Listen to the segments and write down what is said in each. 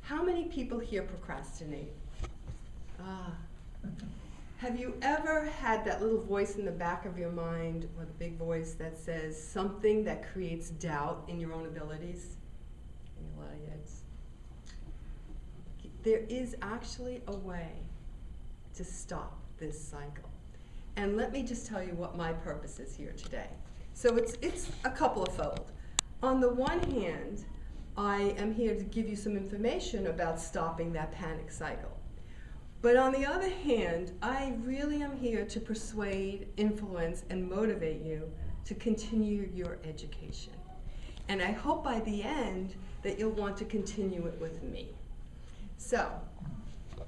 How many people here procrastinate? Ah. Have you ever had that little voice in the back of your mind, or the big voice that says something that creates doubt in your own abilities? A lot of yes. There is actually a way to stop this cycle. And let me just tell you what my purpose is here today. So it's a couple of fold. On the one hand, I am here to give you some information about stopping that panic cycle. But on the other hand, I really am here to persuade, influence, and motivate you to continue your education. And I hope by the end that you'll want to continue it with me. So,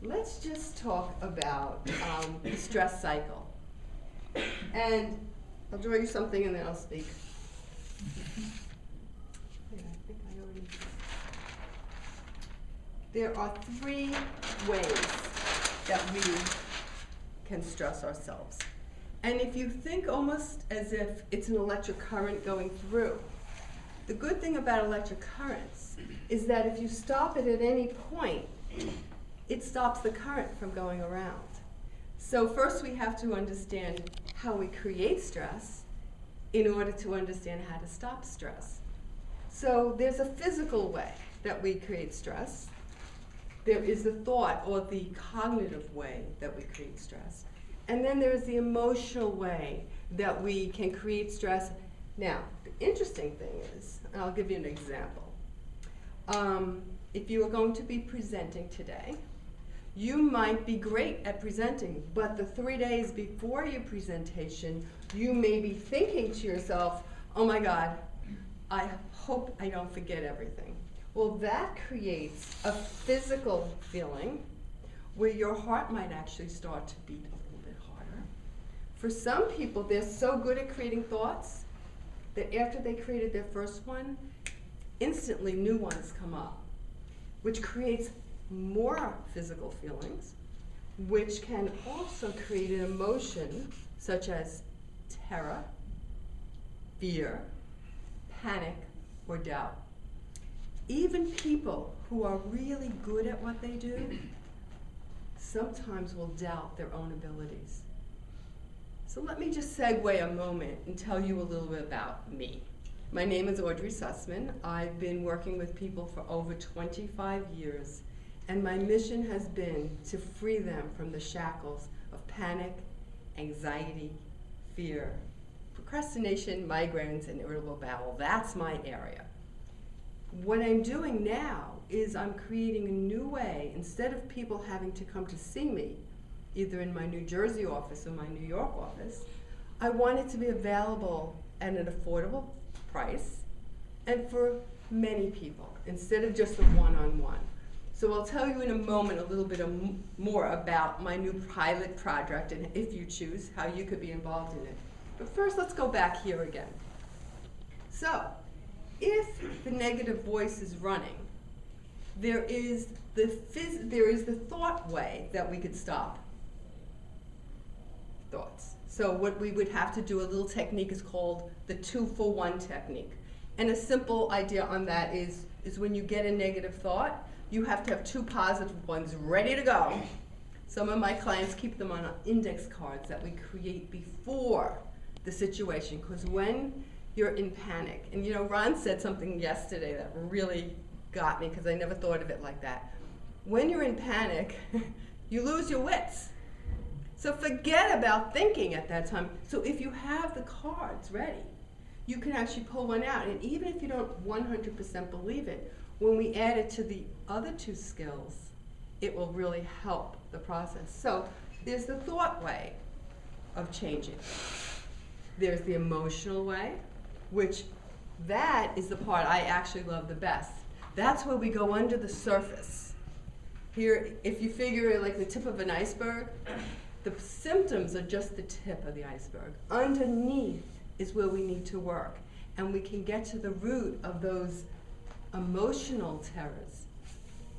let's just talk about the stress cycle. And I'll draw you something and then I'll speak. Yeah, I think I already... There are 3 ways that we can stress ourselves. And if you think almost as if it's an electric current going through, the good thing about electric currents is that if you stop it at any point, it stops the current from going around. So first we have to understand how we create stress in order to understand how to stop stress. So there's a physical way that we create stress. There is the thought or the cognitive way that we create stress. And then there is the emotional way that we can create stress. Now, the interesting thing is, and I'll give you an example. If you are going to be presenting today, you might be great at presenting, but the 3 days before your presentation, you may be thinking to yourself, oh my God, I hope I don't forget everything. Well, that creates a physical feeling where your heart might actually start to beat a little bit harder. For some people, they're so good at creating thoughts that after they created their first one, instantly new ones come up, which creates more physical feelings, which can also create an emotion such as terror, fear, panic, or doubt. Even people who are really good at what they do sometimes will doubt their own abilities. So let me just segue a moment and tell you a little bit about me. My name is Audrey Sussman. I've been working with people for over 25 years, and my mission has been to free them from the shackles of panic, anxiety, fear, procrastination, migraines, and irritable bowel. That's my area. What I'm doing now is I'm creating a new way. Instead of people having to come to see me, either in my New Jersey office or my New York office, I want it to be available at an affordable price and for many people, instead of just a one-on-one. So I'll tell you in a moment a little bit more about my new pilot project, and if you choose, how you could be involved in it. But first, let's go back here again. So, if the negative voice is running, there is the thought way that we could stop thoughts. So what we would have to do, a little technique is called the 2-for-1 technique. And a simple idea on that is when you get a negative thought, you have to have 2 positive ones ready to go. Some of my clients keep them on index cards that we create before the situation, because when you're in panic, and you know, Ron said something yesterday that really got me, because I never thought of it like that. When you're in panic, you lose your wits. So forget about thinking at that time. So if you have the cards ready, you can actually pull one out. And even if you don't 100% believe it, when we add it to the other 2 skills, it will really help the process. So there's the thought way of changing. There's the emotional way, which that is the part I actually love the best. That's where we go under the surface. Here, if you figure it like the tip of an iceberg, the symptoms are just the tip of the iceberg. Underneath is where we need to work. And we can get to the root of those emotional terrors